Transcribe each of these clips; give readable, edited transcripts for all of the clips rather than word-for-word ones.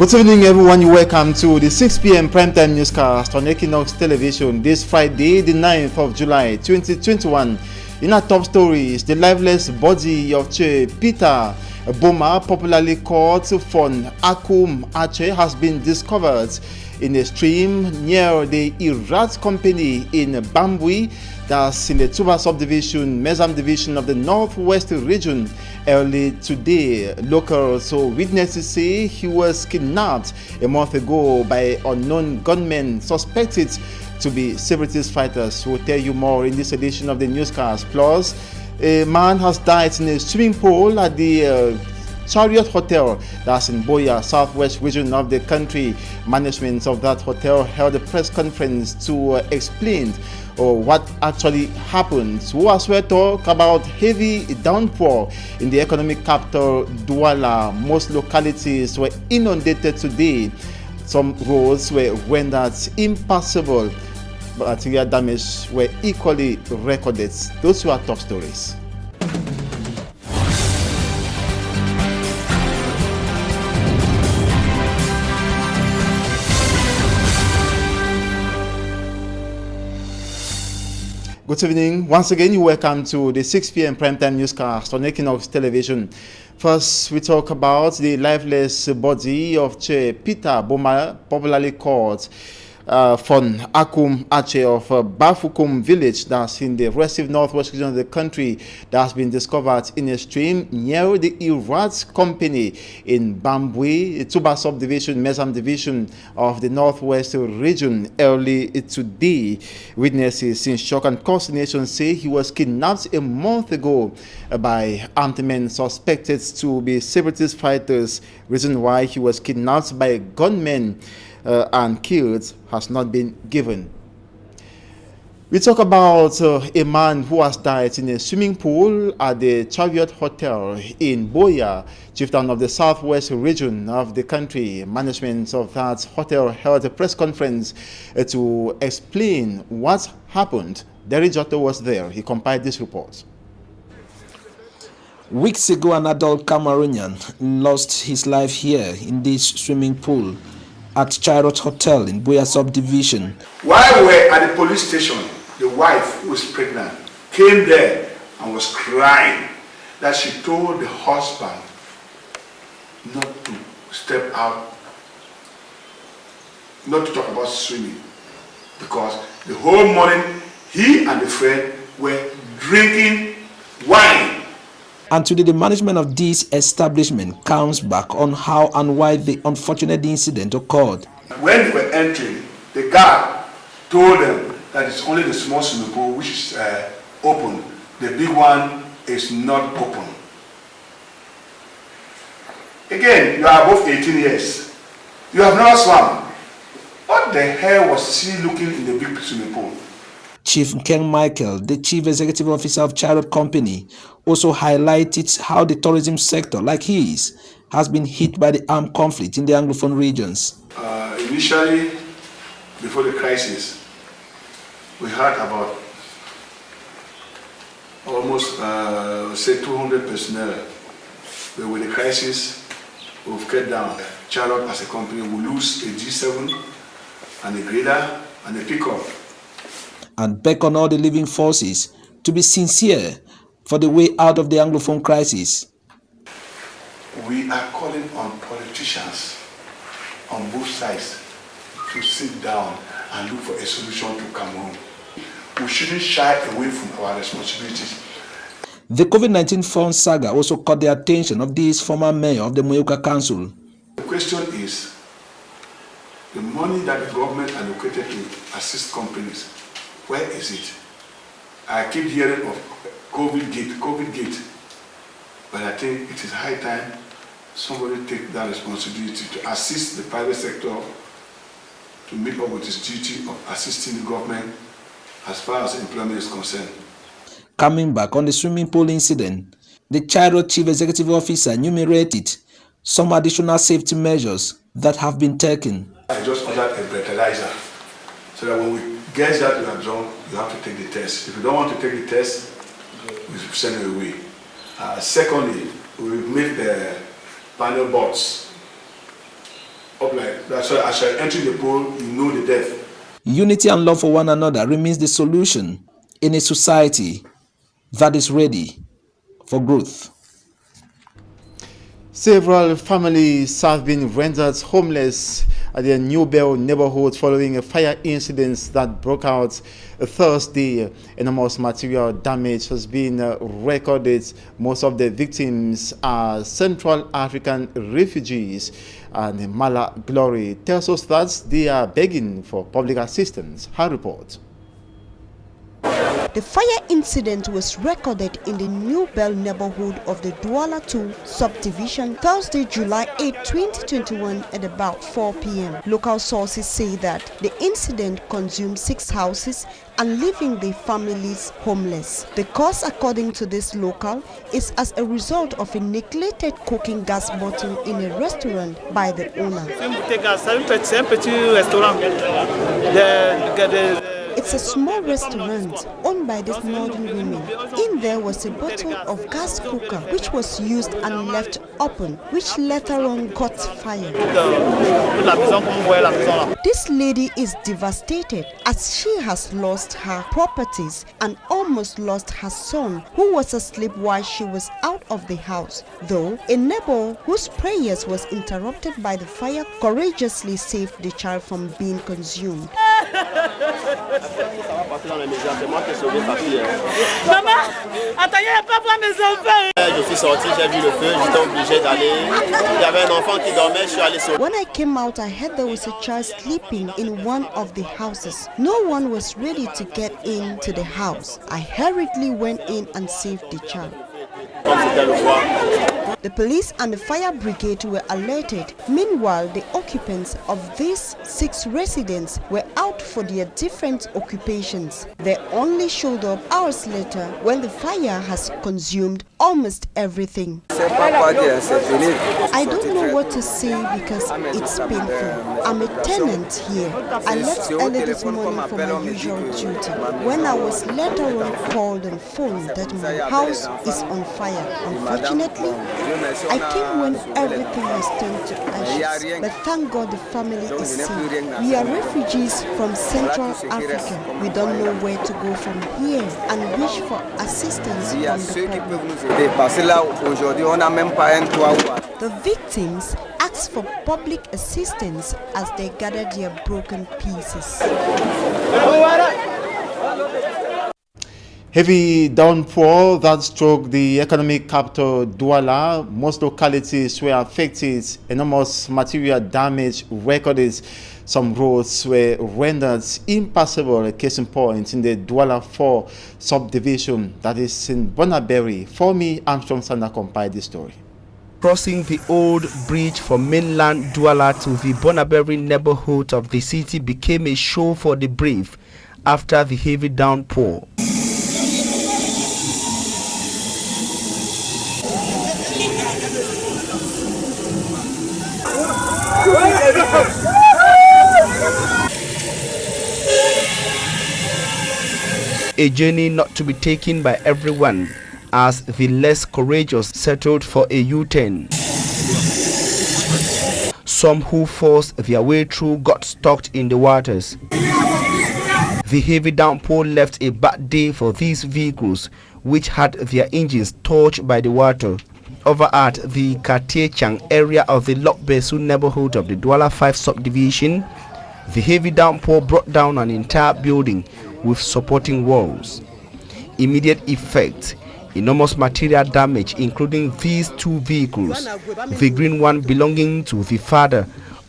Good evening, everyone. You're welcome to the 6 p.m. primetime newscast on Equinoxe television this Friday, the 9th of July, 2021. In our top stories, the lifeless body of Che Peter Boma, popularly called Fon Akum Ache, has been discovered in a stream near the Irat company in Bambui, that's in the Tuba subdivision, Mezam division of the Northwest region. Early today, locals or witnesses say he was kidnapped a month ago by unknown gunmen suspected to be separatist fighters. We'll tell you more in this edition of the newscast. Plus, a man has died in a swimming pool at the Chariot Hotel, that's in Boya, southwest region of the country. Management of that hotel held a press conference to explain what actually happened. We as well talk about heavy downpour in the economic capital Douala. Most localities were inundated today. Some roads were rendered impassable. Material damage were equally recorded. Those were top stories. Good evening. Once again, you're welcome to the 6 p.m. primetime newscast on Equinoxe television. First, we talk about the lifeless body of Che Peter Boma, popularly called Fon Akum Ache of Bafukum village, that's in the restive northwest region of the country, that has been discovered in a stream near the Irat company in Bambui, Tuba subdivision, Mezam division of the northwest region. Early today, witnesses in shock and consternation say he was kidnapped a month ago by armed men suspected to be separatist fighters. Reason why he was kidnapped by gunmen and killed has not been given. We talk about a man who has died in a swimming pool at the Chariot Hotel in Boya, chieftain of the southwest region of the country. Management of that hotel held a press conference to explain what happened. Derry Jotto was there. He compiled this report. Weeks ago, an adult Cameroonian lost his life here in this swimming pool at Chariot Hotel in Boya subdivision. While we were at the police station, the wife, who was pregnant, came there and was crying that she told the husband not to step out, not to talk about swimming, because the whole morning he and the friend were drinking wine. And today, the management of this establishment comes back on how and why the unfortunate incident occurred. When they were entering, the guard told them that it's only the small swimming pool which is open. The big one is not open. Again, you are above 18 years. You have never swum. What the hell was she looking in the big swimming pool? Chief Ken Michael, the Chief Executive Officer of Chariot Company, also highlighted how the tourism sector, like his, has been hit by the armed conflict in the Anglophone regions. Initially, before the crisis, we heard about almost, say, 200 personnel. But with the crisis, we've cut down. Chariot as a company will lose a G7 and a grader and a pickup. And beckon all the living forces to be sincere for the way out of the Anglophone crisis. We are calling on politicians on both sides to sit down and look for a solution to Cameroon. We shouldn't shy away from our responsibilities. The COVID-19 fund saga also caught the attention of this former mayor of the Moyoka Council. The question is, the money that the government allocated to assist companies, where is it? I keep hearing of COVID gate, but I think it is high time somebody take that responsibility to assist the private sector to meet up with its duty of assisting the government as far as employment is concerned. Coming back on the swimming pool incident, the Chariot Chief Executive Officer enumerated some additional safety measures that have been taken. I just ordered a breathalyzer so that when we get that you are drunk, you have to take the test. If you don't want to take the test, we send it away. Secondly, we make the panel boards up like that's why as you're entering the pool, you know the depth. Unity and love for one another remains the solution in a society that is ready for growth. Several families have been rendered homeless at their New Bell neighborhood following a fire incident that broke out Thursday. Enormous material damage has been recorded. Most of the victims are Central African refugees, and Mala Glory tells us that they are begging for public assistance. Her report. The fire incident was recorded in the New Bell neighborhood of the Douala 2 subdivision Thursday, July 8, 2021 at about 4 p.m. Local sources say that the incident consumed 6 houses and leaving the families homeless. The cause, according to this local, is as a result of a neglected cooking gas bottle in a restaurant by the owner. It's a small restaurant owned by these northern women. In there was a bottle of gas cooker which was used and left open, which later on caught fire. This lady is devastated as she has lost her properties and almost lost her son, who was asleep while she was out of the house. Though a neighbor whose prayers was interrupted by the fire courageously saved the child from being consumed. When I came out, I heard there was a child sleeping in one of the houses. No one was ready to get into the house. I hurriedly went in and saved the child. The police and the fire brigade were alerted. Meanwhile, the occupants of these 6 residents were out for their different occupations. They only showed up hours later when the fire has consumed almost everything. I don't know what to say because it's painful. I'm a tenant here. I left early this morning for my usual duty. When I was later on called on phone that my house is on fire. Unfortunately, I came when everything was turned to ashes, but thank God the family is safe. We are refugees from Central Africa. We don't know where to go from here and wish for assistance from the public. The victims asked for public assistance as they gathered their broken pieces. Heavy downpour that struck the economic capital Douala. Most localities were affected. Enormous material damage recorded. Some roads were rendered impassable. A case in point in the Douala 4 subdivision that is in Bonaberry. For me, Armstrong Sanda compiled this story. Crossing the old bridge from mainland Douala to the Bonaberry neighborhood of the city became a show for the brave after the heavy downpour. A journey not to be taken by everyone, as the less courageous settled for a U-turn. Some who forced their way through got stuck in the waters. The heavy downpour left a bad day for these vehicles, which had their engines touched by the water. Over at the Katiechang area of the Lokbesu neighborhood of the Douala 5 subdivision, the heavy downpour brought down an entire building with supporting walls. Immediate effect: enormous material damage, including these 2 vehicles, the green one belonging to the father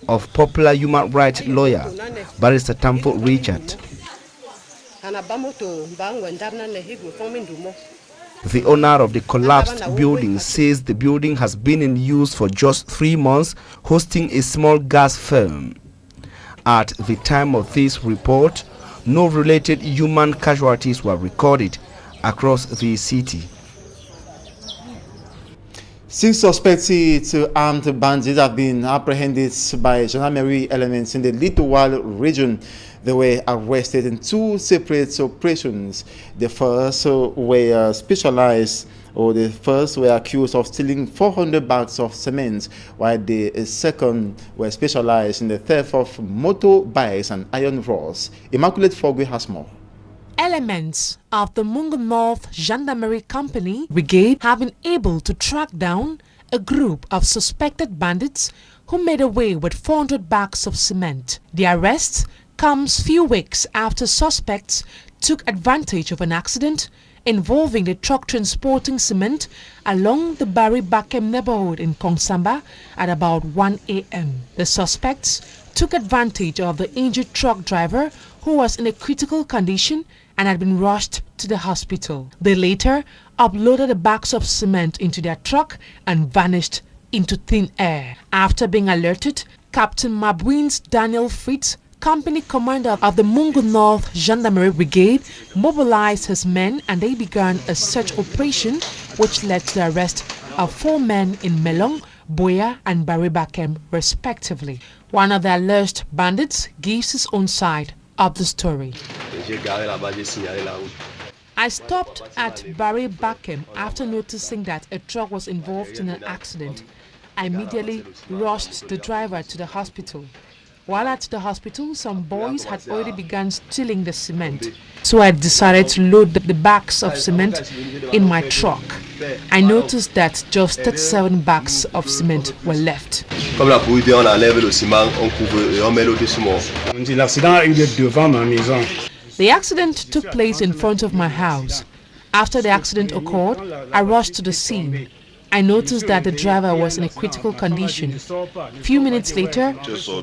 of popular human rights lawyer Barrister Tamfo Richard. The owner of the collapsed building says the building has been in use for just 3 months, hosting a small gas firm. At the time of this report, no related human casualties were recorded across the city. 6 suspected armed bandits have been apprehended by gendarmerie elements in the Littoral region. They were arrested in 2 separate operations. The first were specialized The first were accused of stealing 400 bags of cement, while the second were specialized in the theft of motorbikes and iron rods. Immaculate Fogwe has more. Elements of the Mungo North Gendarmerie Company Brigade have been able to track down a group of suspected bandits who made away with 400 bags of cement. The arrest comes few weeks after suspects took advantage of an accident involving the truck transporting cement along the Barry Bakem neighborhood in Kongsamba at about 1 a.m. The suspects took advantage of the injured truck driver who was in a critical condition and had been rushed to the hospital. They later uploaded the bags of cement into their truck and vanished into thin air. After being alerted, Captain Mabwin's Daniel Fritz, company commander of the Mungo North Gendarmerie Brigade, mobilized his men and they began a search operation which led to the arrest of 4 men in Melong, Boya and Baribakem respectively. One of the alleged bandits gives his own side of the story. I stopped at Barry Bakem after noticing that a truck was involved in an accident. I immediately rushed the driver to the hospital. While at the hospital, some boys had already begun stealing the cement. So I decided to load the bags of cement in my truck. I noticed that just 37 bags of cement were left. The accident took place in front of my house. After the accident occurred, I rushed to the scene. I noticed that the driver was in a critical condition. A few minutes later,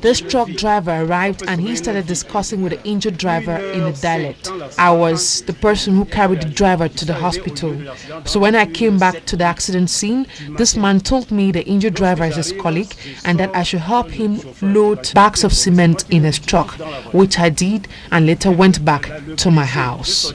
this truck driver arrived and he started discussing with the injured driver in a dialect. I was the person who carried the driver to the hospital. So when I came back to the accident scene, this man told me the injured driver is his colleague and that I should help him load bags of cement in his truck, which I did and later went back to my house.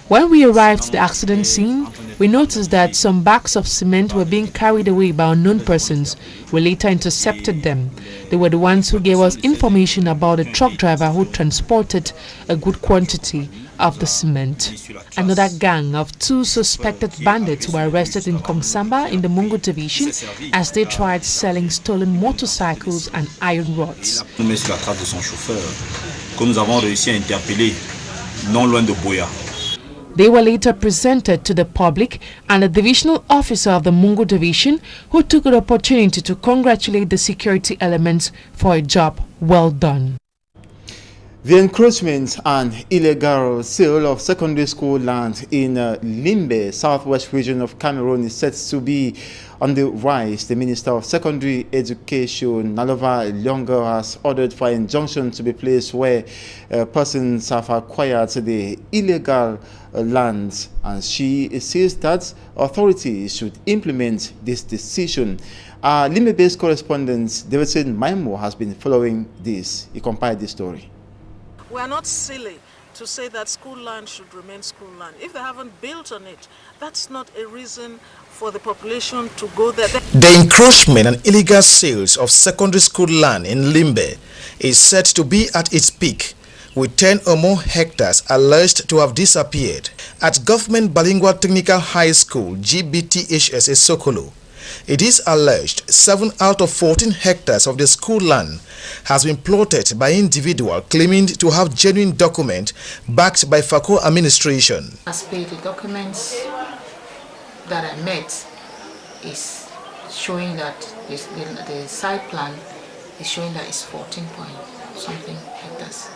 When we arrived at the accident scene, we noticed that some bags of cement were being carried away by unknown persons. We later intercepted them. They were the ones who gave us information about the truck driver who transported a good quantity of the cement. Another gang of 2 suspected bandits were arrested in Kongsamba in the Mungo division as they tried selling stolen motorcycles and iron rods. They were later presented to the public and the divisional officer of the Mungo division, who took the opportunity to congratulate the security elements for a job well done. The encroachment and illegal sale of secondary school land in Limbe, southwest region of Cameroon, is said to be on the rise. The Minister of Secondary Education, Nalova Lyongo, has ordered for an injunction to be placed where persons have acquired the illegal lands, and she says that authorities should implement this decision. Our Limbe-based correspondent Davidson Maimo has been following this. He compiled this story. We are not silly to say that school land should remain school land. If they haven't built on it, that's not a reason for the population to go there. The encroachment and illegal sales of secondary school land in Limbe is said to be at its peak, with 10 or more hectares alleged to have disappeared. At Government Bilingual Technical High School, GBTHS Sokolo, it is alleged 7 out of 14 hectares of the school land has been plotted by individuals claiming to have genuine documents backed by FACO administration. As per the documents that I met is showing that the site plan is showing that it's 14 point something hectares.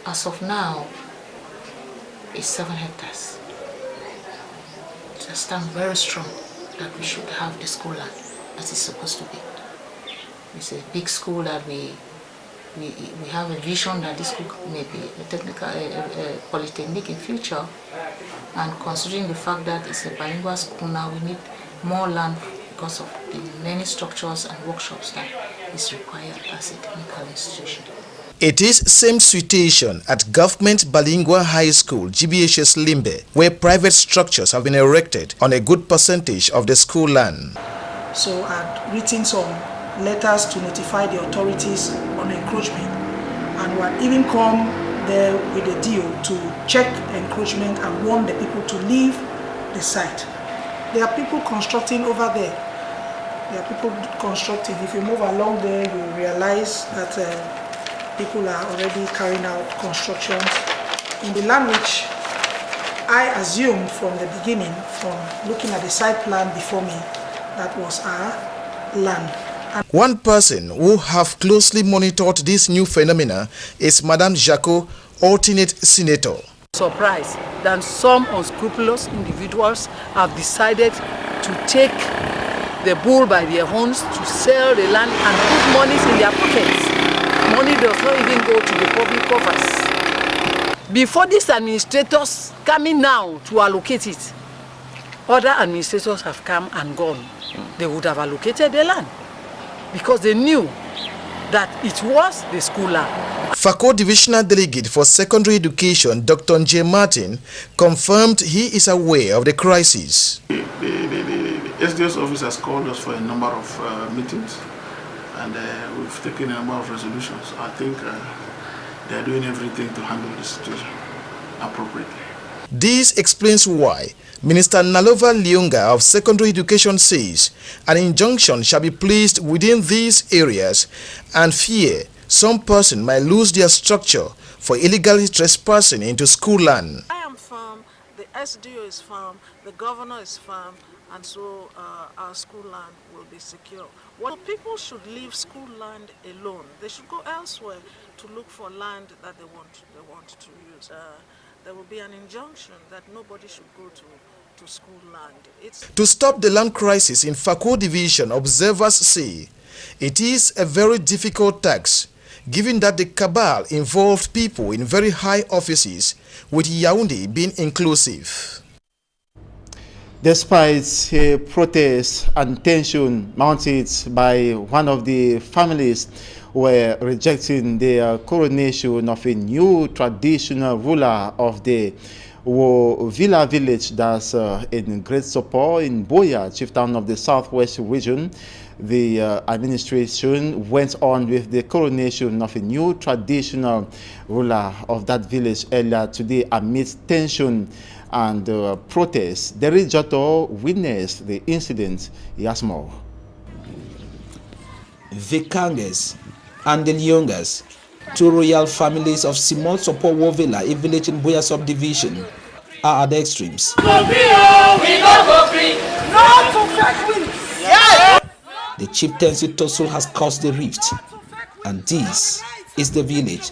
As of now, it's 7 hectares. I stand very strong that we should have the school land as it's supposed to be. It's a big school that we have a vision that this school may be a technical polytechnic in future, and considering the fact that it's a bilingual school now, we need more land because of the many structures and workshops that is required as a technical institution. It is same situation at Government Bilingual High School, GBHS Limbe, where private structures have been erected on a good percentage of the school land. So I've written some letters to notify the authorities on encroachment, and we had even come there with a deal to check the encroachment and warn the people to leave the site. There are people constructing over there. There are people constructing. If you move along there, you realize that people are already carrying out constructions in the land which I assumed from the beginning, from looking at the site plan before me, that was our land. One person who have closely monitored this new phenomena is Madame Jaco, alternate senator. Surprised that some unscrupulous individuals have decided to take the bull by their horns, to sell the land and put monies in their pockets. Money does not even go to the public coffers. Before these administrators coming now to allocate it, other administrators have come and gone. They would have allocated the land because they knew that it was the school land. FACO Divisional Delegate for Secondary Education, Dr. J. Martin, confirmed he is aware of the crisis. The SDO's office has called us for a number of meetings, and we've taken a number of resolutions. I think they are doing everything to handle the situation appropriately. This explains why Minister Nalova Lyonga of Secondary Education says an injunction shall be placed within these areas and fear some person might lose their structure for illegally trespassing into school land. I am firm, the SDO is firm, the governor is firm, and so our school land will be secure. Well, people should leave school land alone. They should go elsewhere to look for land that they want to use. There will be an injunction that nobody should go to school land. To stop the land crisis in FACO Division, observers say it is a very difficult task, given that the cabal involved people in very high offices, with Yaoundé being inclusive. Despite a protest and tension mounted by one of the families were rejecting the coronation of a new traditional ruler of the Villa village that's in great support in Boya, chieftain of the southwest region, the administration went on with the coronation of a new traditional ruler of that village earlier today amidst tension and protests. Derry Jotto witnessed the incident. He has more. The Kanges and the Lyongas, two royal families of Simon Sopowo Villa, a village in Boya subdivision, are at the extremes. The chieftaincy tussle has caused the rift, and this is the village.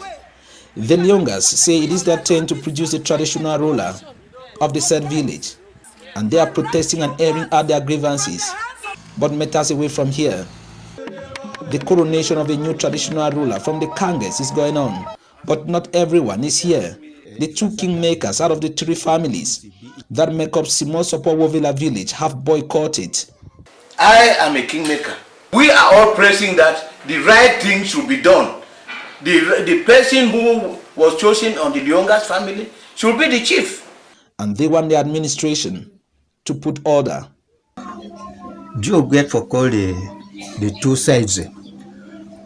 The Lyongas say it is their turn to produce the traditional ruler of the said village, and they are protesting and airing out their grievances. But meters away from here, the coronation of a new traditional ruler from the Kanges is going on, but not everyone is here. The two kingmakers out of the three families that make up Simon Sopowo Villa village have boycotted. I am a kingmaker. We are all pressing that the right thing should be done. The person who was chosen on the Lyongas family should be the chief. And they want the administration to put order. Joe get for call the two sides.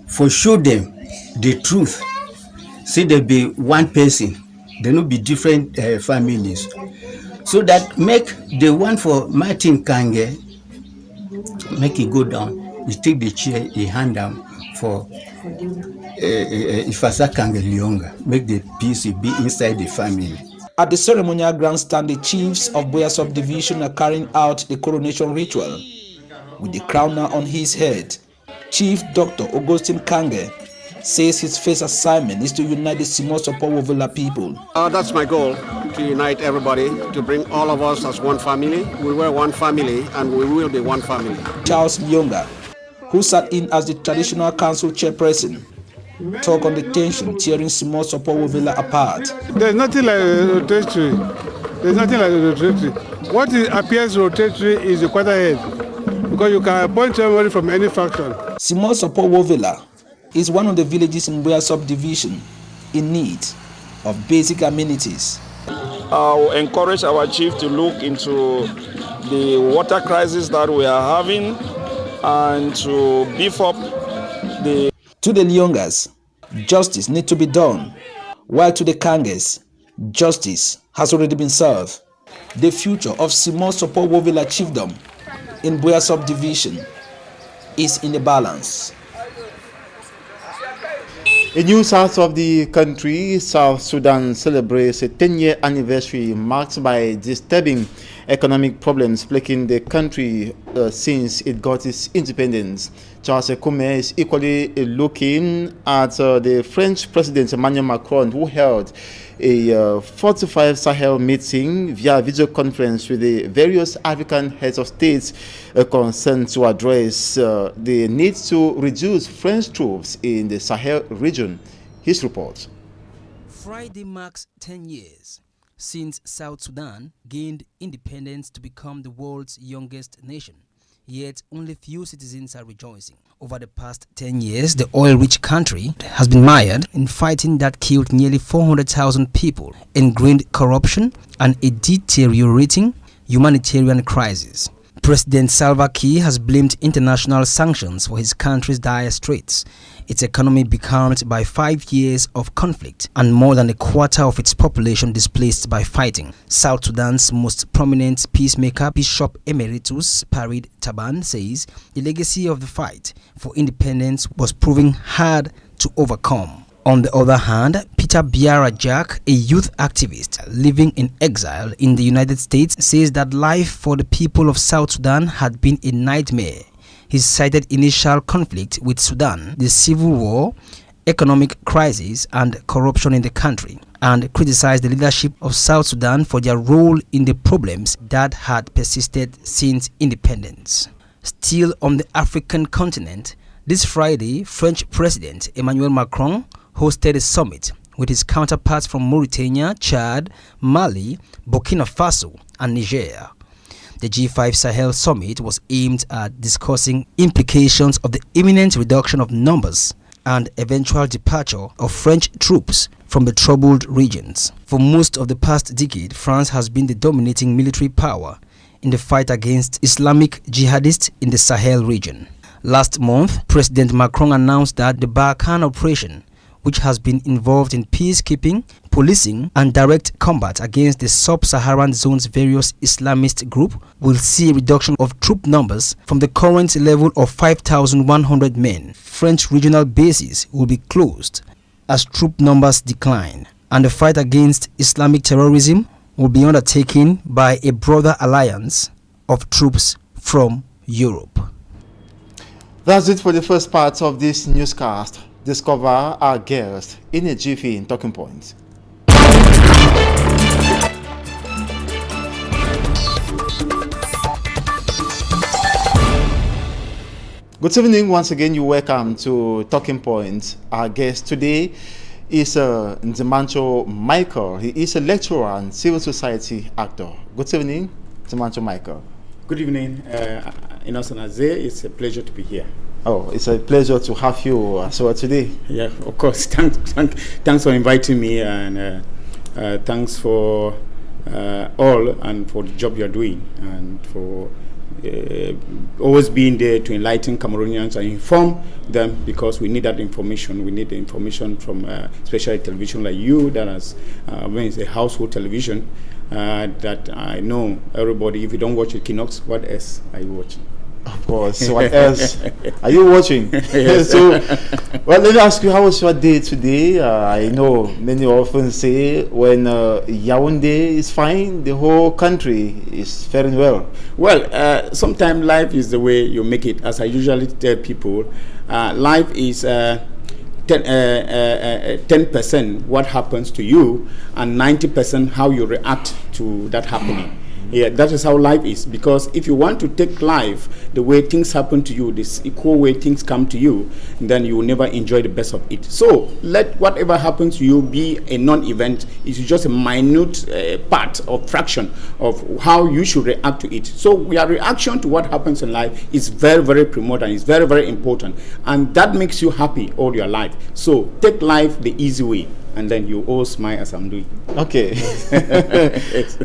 For show them the truth. Say there be one person, there no be different families. So that make the one for Martin Kange, make it go down. He take the chair, he hand down for Ifasa Kange Lyonga. Make the peace be inside the family. At the ceremonial grandstand, the chiefs of Boya subdivision are carrying out the coronation ritual. With the crown now on his head, Chief Dr. Augustine Kange says his first assignment is to unite the Simon Sopowo Villa people. That's my goal, to unite everybody, to bring all of us as one family. We were one family and we will be one family. Charles Lyonga, who sat in as the traditional council chairperson, talk on the tension tearing Simon Sopowo Villa apart. There's nothing like rotatory. There's nothing like rotatory. What appears rotatory is the quarterhead, because you can appoint somebody from any faction. Simon Sopowo Villa is one of the villages in Boya subdivision in need of basic amenities. I will encourage our chief to look into the water crisis that we are having and to beef up the... To the Lyongas, justice needs to be done, while to the Kangas, justice has already been served. The future of Simon Sopowovila chiefdom in Buea subdivision is in a balance. In new south of the country, South Sudan celebrates a 10-year anniversary marked by disturbing economic problems plaguing the country since it got its independence. Charles Ekume is equally looking at the French President Emmanuel Macron, who held a 45 Sahel meeting via video conference with the various African heads of states concerned to address the need to reduce French troops in the Sahel region. His report. Friday marks 10 years since South Sudan gained independence to become the world's youngest nation. Yet only few citizens are rejoicing. Over the past 10 years, the oil-rich country has been mired in fighting that killed nearly 400,000 people, ingrained corruption, and a deteriorating humanitarian crisis. President Salva Kiir has blamed international sanctions for his country's dire straits, its economy becalmed by 5 years of conflict, and more than a quarter of its population displaced by fighting. South Sudan's most prominent peacemaker, Bishop Emeritus Parid Taban, says the legacy of the fight for independence was proving hard to overcome. On the other hand, Peter Biara Jack, a youth activist living in exile in the United States, says that life for the people of South Sudan had been a nightmare. He cited initial conflict with Sudan, the civil war, economic crisis, and corruption in the country, and criticized the leadership of South Sudan for their role in the problems that had persisted since independence. Still on the African continent, this Friday, French President Emmanuel Macron hosted a summit with his counterparts from Mauritania, Chad, Mali, Burkina Faso, and Niger. The G5 Sahel Summit was aimed at discussing implications of the imminent reduction of numbers and eventual departure of French troops from the troubled regions. For most of the past decade, France has been the dominating military power in the fight against Islamic jihadists in the Sahel region. Last month, President Macron announced that the Barkhane operation, which has been involved in peacekeeping, policing, and direct combat against the sub-Saharan zone's various Islamist groups, will see a reduction of troop numbers from the current level of 5,100 men. French regional bases will be closed as troop numbers decline, and the fight against Islamic terrorism will be undertaken by a broader alliance of troops from Europe. That's it for the first part of this newscast. Discover our guest in a jiffy in Talking Points. Good evening once again. You're welcome to Talking Points. Our guest today is Nzimancho Michael. He is a lecturer and civil society actor. Good evening, Nzimancho Michael. Good evening, Innocent Azay. It's a pleasure to be here. Oh, it's a pleasure to have you as well today. Yeah, of course. Thanks for inviting me, and thanks for all and for the job you're doing, and for always being there to enlighten Cameroonians and inform them, because we need that information. We need the information from especially television like you, that has when it's a household television that I know everybody. If you don't watch Equinoxe, what else are you watching? Of course. What else are you watching? Yes. So, well, let me ask you, how was your day today? I know many often say when Yaoundé is fine, the whole country is faring well. Well, sometimes life is the way you make it. As I usually tell people, life is 10% what happens to you, and 90% how you react to that happening. Yeah, that is how life is. Because if you want to take life the way things happen to you, this equal way things come to you, then you will never enjoy the best of it. So let whatever happens to you be a non-event. It's just a minute part or fraction of how you should react to it. So your reaction to what happens in life is very, very primordial. It's very, very important, and that makes you happy all your life. So take life the easy way, and then you all smile as I'm doing. Okay.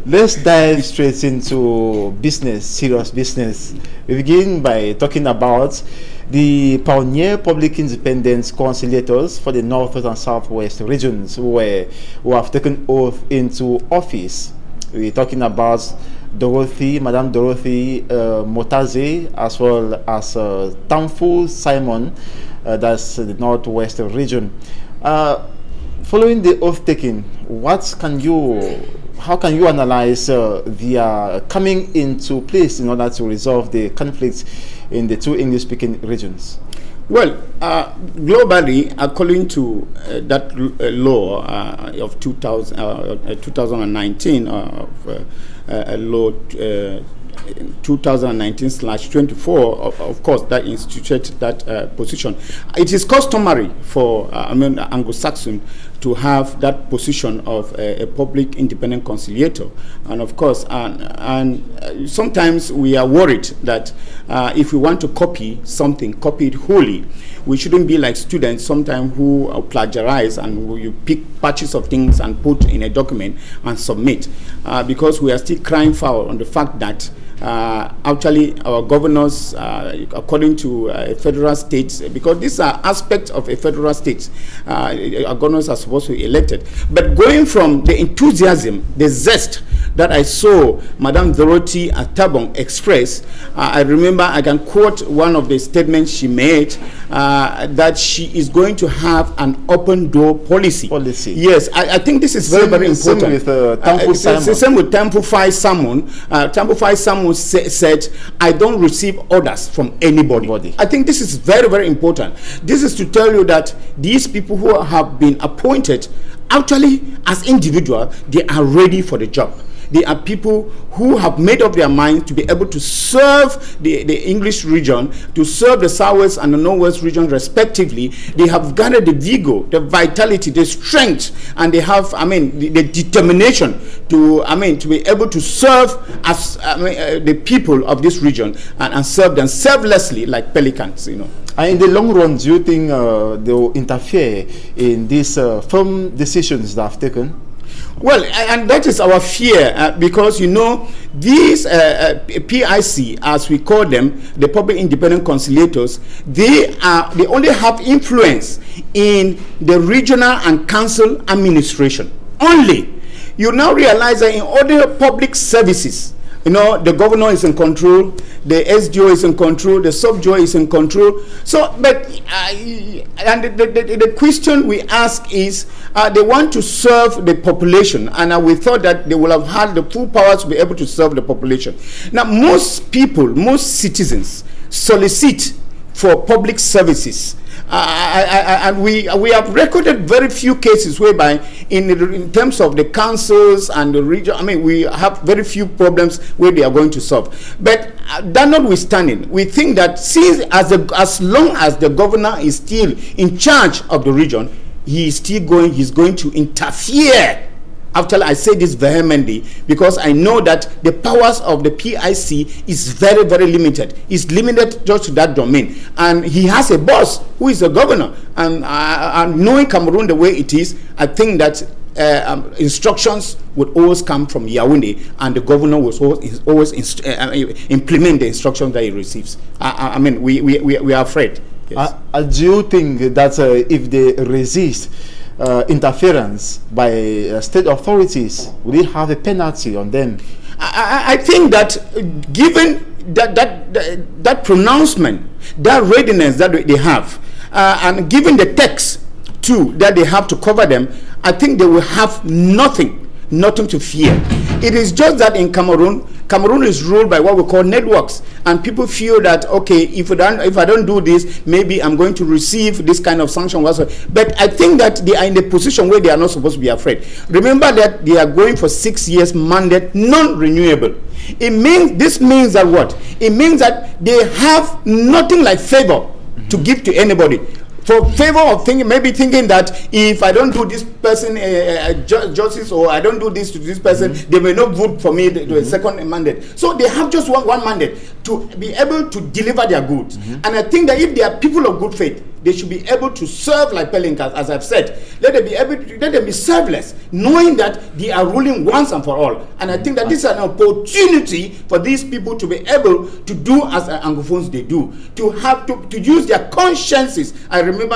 Let's dive straight into business, serious business. We begin by talking about The pioneer public independence conciliators for the Northwest and Southwest regions who have taken oath into office. We're talking about Madame Dorothy Motaze, as well as Tamfu Simon, that's the Northwest region. Following the oath taking, how can you analyze their coming into place in order to resolve the conflicts in the two English-speaking regions? Well, globally, according to that law of 2019, law 2019/24, of course, that instituted that position. It is customary for Anglo-Saxon to have that position of a public independent conciliator, and of course, and sometimes we are worried that if we want to copy something, copy it wholly. We shouldn't be like students sometimes who plagiarize and who you pick patches of things and put in a document and submit, because we are still crying foul on the fact that actually our governors, according to federal states, because these are aspects of a federal state, our governors are supposed to be elected. But going from the enthusiasm, the zest that I saw Madame Dorothy Atabong express, I remember, I can quote one of the statements she made, that she is going to have an open door policy. Yes, I think this is very, very important. Same with Tamfu Simon. Same with Tamfu Simon. Tamfu Simon said, I don't receive orders from anybody. I think this is very, very important. This is to tell you that these people who have been appointed, actually as individuals, they are ready for the job. They are people who have made up their mind to be able to serve the English region, to serve the Southwest and the Northwest region respectively. They have gathered the vigor, the vitality, the strength, and they have, the determination to, to be able to serve as the people of this region and serve them selflessly like pelicans, And in the long run, do you think they will interfere in these firm decisions that have taken? Well, and that is our fear, because these PIC, as we call them, the public independent conciliators, they only have influence in the regional and council administration only. You now realize that in other public services, the governor is in control, the SDO is in control, the sub-DO is in control. So, but and the question we ask is, they want to serve the population, and we thought that they will have had the full power to be able to serve the population. Now, most people, most citizens solicit for public services. And we have recorded very few cases whereby in terms of the councils and the region, we have very few problems where they are going to solve. But that notwithstanding, we think that since as long as the governor is still in charge of the region, he's going to interfere. After I say this vehemently, because I know that the powers of the PIC is very, very limited. It's limited just to that domain. And he has a boss who is a governor. And knowing Cameroon the way it is, I think that instructions would always come from Yaoundé, and the governor will always implement the instructions that he receives. We are afraid. Yes. Do you think that if they resist interference by state authorities, will it have a penalty on them? I think that given that pronouncement, that readiness that they have, and given the text too that they have to cover them, I think they will have nothing to fear. It is just that in Cameroon is ruled by what we call networks, and people feel that, okay, if I don't do this, maybe I'm going to receive this kind of sanction. But I think that they are in a position where they are not supposed to be afraid. Remember that they are going for 6 years mandate, non-renewable. This means that what? It means that they have nothing like favor to give to anybody. For favor of thinking that if I don't do this person justice, or I don't do this to this person, they may not vote for me to a second mandate. So they have just one mandate to be able to deliver their goods. And I think that if they are people of good faith, they should be able to serve like pelicans, as I've said. Let them be serveless, knowing that they are ruling once and for all. And I think that this is an opportunity for these people to be able to do as Anglophones they do, to use their consciences. I remember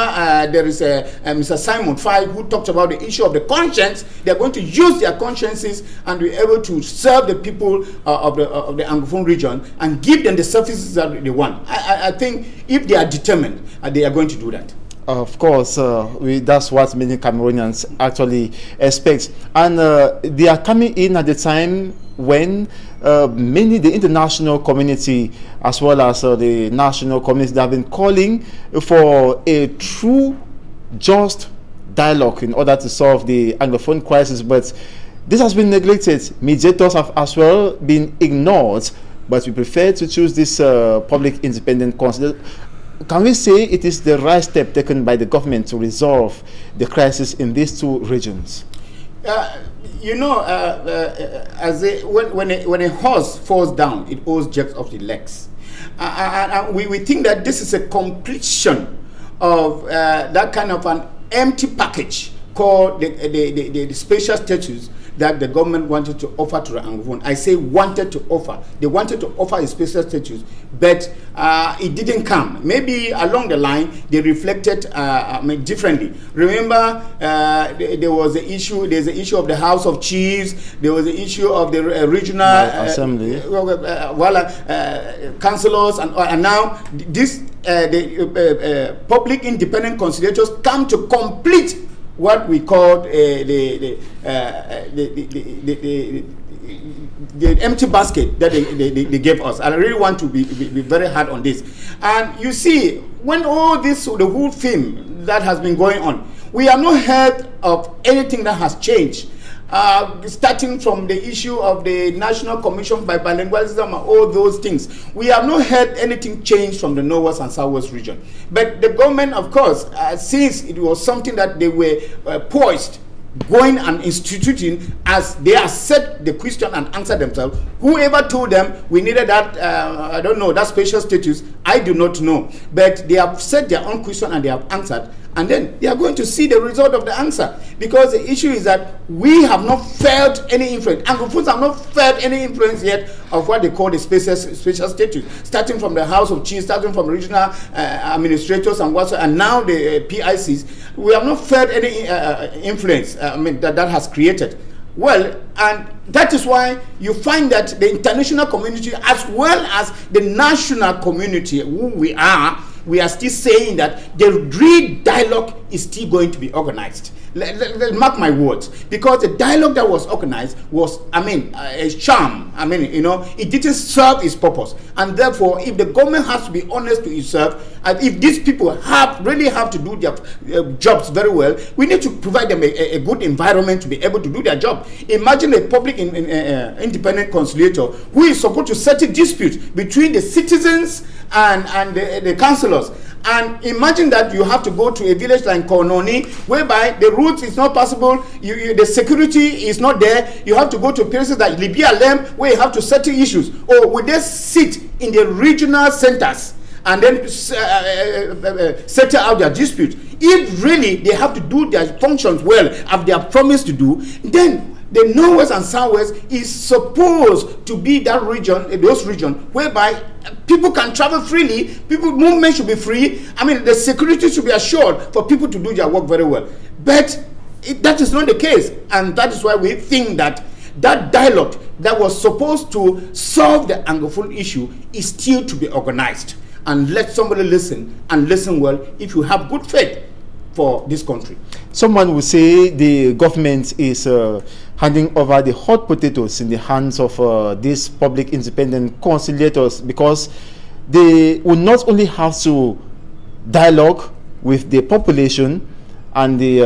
there is Mr. Simon Fay who talked about the issue of the conscience. They are going to use their consciences and be able to serve the people of the Anglophone region and give them the services that they want. I think if they are determined, they are going to do that. Of course, that's what many Cameroonians actually expect. And they are coming in at the time when the international community, as well as the national community, have been calling for a true, just dialogue in order to solve the Anglophone crisis. But this has been neglected. Mediators have as well been ignored. But we prefer to choose this public independent council. Can we say it is the right step taken by the government to resolve the crisis in these two regions? When a horse falls down, it always jerks off the legs. We think that this is a completion of that kind of an empty package called the special status that the government wanted to offer to the Anglophone. I say wanted to offer. They wanted to offer a special status, but it didn't come. Maybe along the line they reflected differently. Remember, there was the issue. There's the issue of the House of Chiefs. There was the issue of the regional assembly, councillors, and now this the public independent conciliators come to complete what we call the empty basket that they gave us. And I really want to be very hard on this. And you see, when all this, the whole theme that has been going on, we have not heard of anything that has changed. Starting from the issue of the National Commission by Bilingualism and all those things, we have not heard anything change from the Northwest and Southwest region. But the government, of course, since it was something that they were poised, going and instituting, as they have set the question and answered themselves, whoever told them we needed that, I don't know, that special status, I do not know. But they have set their own question and they have answered. And then they are going to see the result of the answer. Because the issue is that we have not felt any influence. Anglophones have not felt any influence yet of what they call the special status. Starting from the House of Chiefs, starting from regional administrators and whatsoever, and now the PICs, we have not felt any influence that has created. Well, and that is why you find that the international community, as well as the national community, who we are still saying that the real dialogue is still going to be organized. Mark my words, because the dialogue that was organized was, a sham. It didn't serve its purpose. And therefore, if the government has to be honest to itself, and if these people really have to do their jobs very well, we need to provide them a good environment to be able to do their job. Imagine a public independent conciliator who is supposed to settle disputes between the citizens and the councillors. And imagine that you have to go to a village like Kononi, whereby the route is not possible, the security is not there. You have to go to places like Libya Lem, where you have to settle issues. Or would they sit in the regional centers and then settle out their dispute? If really they have to do their functions well, as they have promised to do, then the Northwest and Southwest is supposed to be that region, those regions whereby people can travel freely, movement should be free. The security should be assured for people to do their work very well. But that is not the case, and that is why we think that dialogue that was supposed to solve the Anglophone issue is still to be organized. And let somebody listen, and listen well, if you have good faith for this country. Someone will say the government is handing over the hot potatoes in the hands of these public independent conciliators, because they will not only have to dialogue with the population and the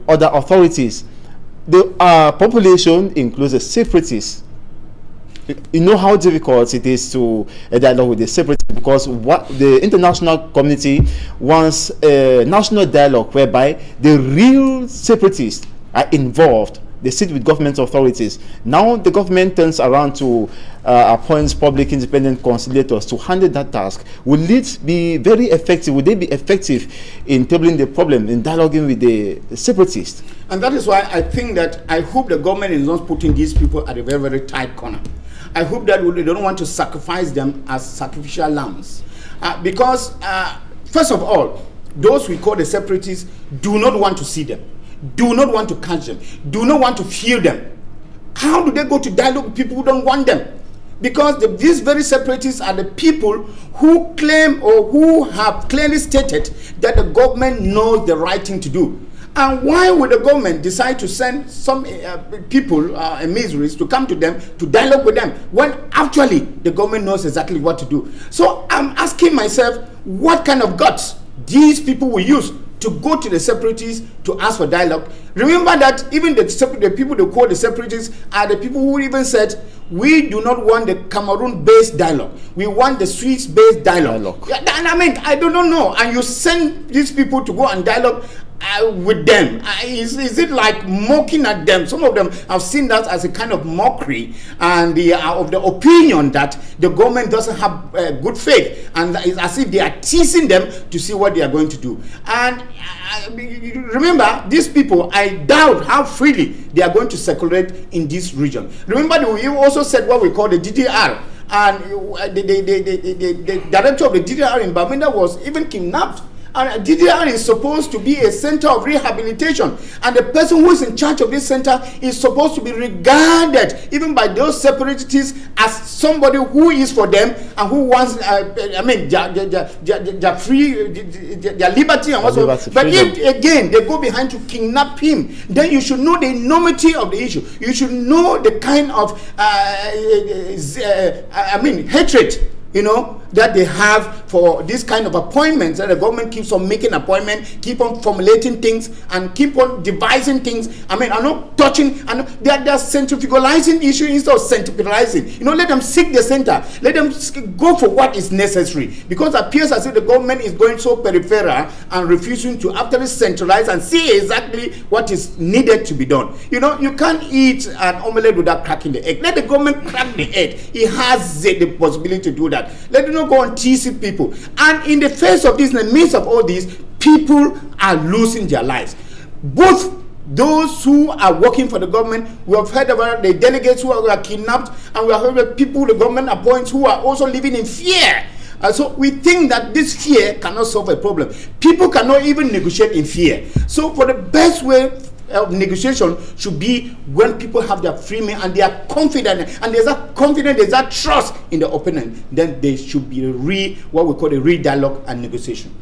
other authorities. The population includes the separatists. You know how difficult it is to dialogue with the separatists, because what the international community wants a national dialogue whereby the real separatists are involved they sit with government authorities. Now the government turns around to appoint public independent conciliators to handle that task. Will it be very effective? Will they be effective in tabling the problem, in dialoguing with the separatists? And that is why I think that I hope the government is not putting these people at a very, very tight corner. I hope that they don't want to sacrifice them as sacrificial lambs. Because, first of all, those we call the separatists do not want to see them, do not want to catch them, do not want to feel them. How do they go to dialogue with people who don't want them? Because these very separatists are the people who claim or who have clearly stated that the government knows the right thing to do. And why would the government decide to send some people, emissaries, to come to them to dialogue with them when actually the government knows exactly what to do? So I'm asking myself, what kind of guts these people will use to go to the separatists to ask for dialogue? Remember that even the people they call the separatists are the people who even said, we do not want the Cameroon-based dialogue. We want the Swiss-based dialogue. Yeah, and I mean, I don't know. And you send these people to go and dialogue with them. Is it like mocking at them? Some of them have seen that as a kind of mockery, and they are of the opinion that the government doesn't have good faith, and it's as if they are teasing them to see what they are going to do. And remember, these people, I doubt how freely they are going to circulate in this region. Remember, we also said what we call the DDR. And the director of the DDR in Bamenda was even kidnapped. And DDR is supposed to be a center of rehabilitation, and the person who is in charge of this center is supposed to be regarded even by those separatists as somebody who is for them and who wants their free, their liberty and whatsoever. But if again they go behind to kidnap him, then you should know the enormity of the issue. You should know the kind of hatred, you know, that they have for this kind of appointments, that the government keeps on making appointments, keep on formulating things, and keep on devising things. I mean, I'm not touching, and they're centrifugalizing issue instead of centralizing. You know, let them seek the center. Let them go for what is necessary. Because it appears as if the government is going so peripheral and refusing to actually centralize and see exactly what is needed to be done. You know, you can't eat an omelette without cracking the egg. Let the government crack the egg. It has the possibility to do that. Let them not go on teasing people. And in the face of this, in the midst of all this, people are losing their lives. Both those who are working for the government, we have heard about the delegates who are kidnapped, and we have heard about people the government appoints who are also living in fear. So we think that this fear cannot solve a problem. People cannot even negotiate in fear. So for the best way of negotiation should be when people have their free will and they are confident, and there's that confidence, there's that trust in the opponent, then there should be what we call a real dialogue and negotiation.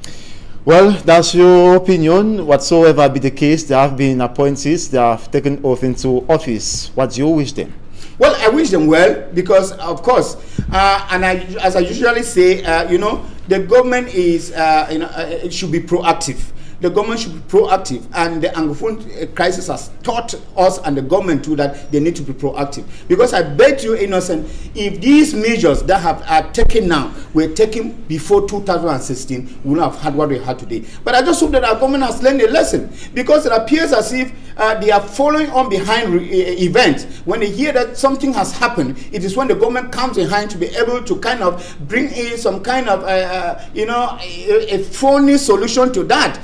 Well, that's your opinion. Whatsoever be the case, there have been appointees that have taken oath into office. What do you wish them? Well, I wish them well, because of course, as I usually say, the government is, it should be proactive. The government should be proactive, and the Anglophone crisis has taught us and the government too that they need to be proactive. Because I bet you, Innocent, if these measures that are taken now were taken before 2016, we would not have had what we had today. But I just hope that our government has learned a lesson, because it appears as if they are following on behind events. When they hear that something has happened, it is when the government comes behind to be able to kind of bring in some kind of a phony solution to that.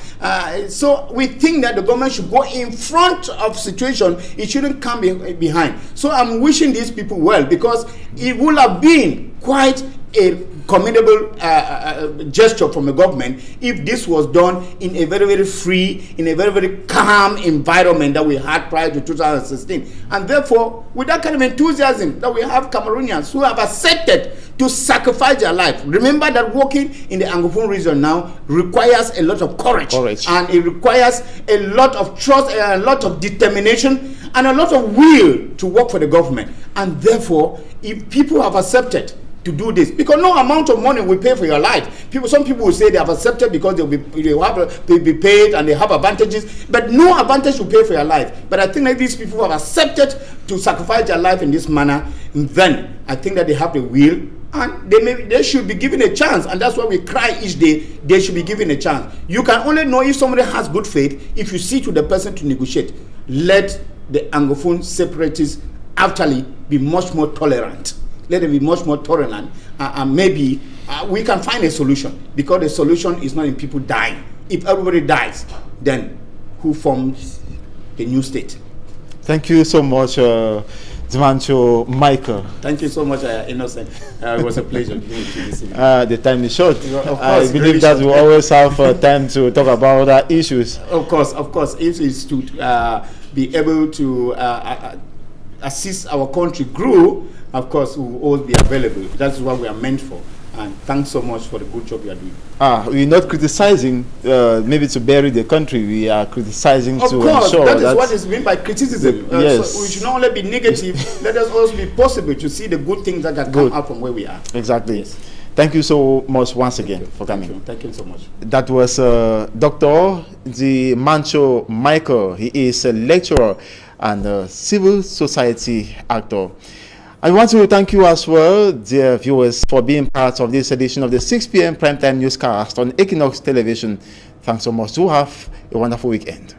So we think that the government should go in front of situation. It shouldn't come behind. So I'm wishing these people well, because it would have been quite a commendable gesture from the government if this was done in a very, very free, in a very, very calm environment that we had prior to 2016. And therefore, with that kind of enthusiasm that we have Cameroonians who have accepted to sacrifice their life. Remember that working in the Anglophone region now requires a lot of courage. And it requires a lot of trust, a lot of determination, and a lot of will to work for the government. And therefore, if people have accepted to do this, because no amount of money will pay for your life. Some people will say they have accepted because they'll be paid and they have advantages, but no advantage will pay for your life. But I think that these people have accepted to sacrifice their life in this manner, then I think that they have the will, and they should be given a chance. And that's why we cry each day, they should be given a chance. You can only know if somebody has good faith if you sit with the person to negotiate. Let the Anglophone separatists actually be much more tolerant. Let them be much more tolerant, and maybe we can find a solution, because the solution is not in people dying. If everybody dies, then who forms a new state? Thank you so much, Zimancho Michael. Thank you so much, Innocent. It was a pleasure being with you this evening. The time is short. Of course, I believe really that short. we always have time to talk about other issues. Of course. If it's to be able to assist our country grow, of course, we will always be available. That's what we are meant for. And thanks so much for the good job you are doing. We're not criticizing maybe to bury the country. We are criticizing of to course, ensure that is what is meant by criticism. Yes. So we should not only be negative, let us also be possible to see the good things that can come out from where we are. Exactly. Yes. Thank you so much once again for coming. Thank you so much. That was Dr. Zimancho Michael. He is a lecturer and a civil society actor. I want to thank you as well, dear viewers, for being part of this edition of the 6 p.m. primetime newscast on Equinoxe Television. Thanks so much. Do have a wonderful weekend.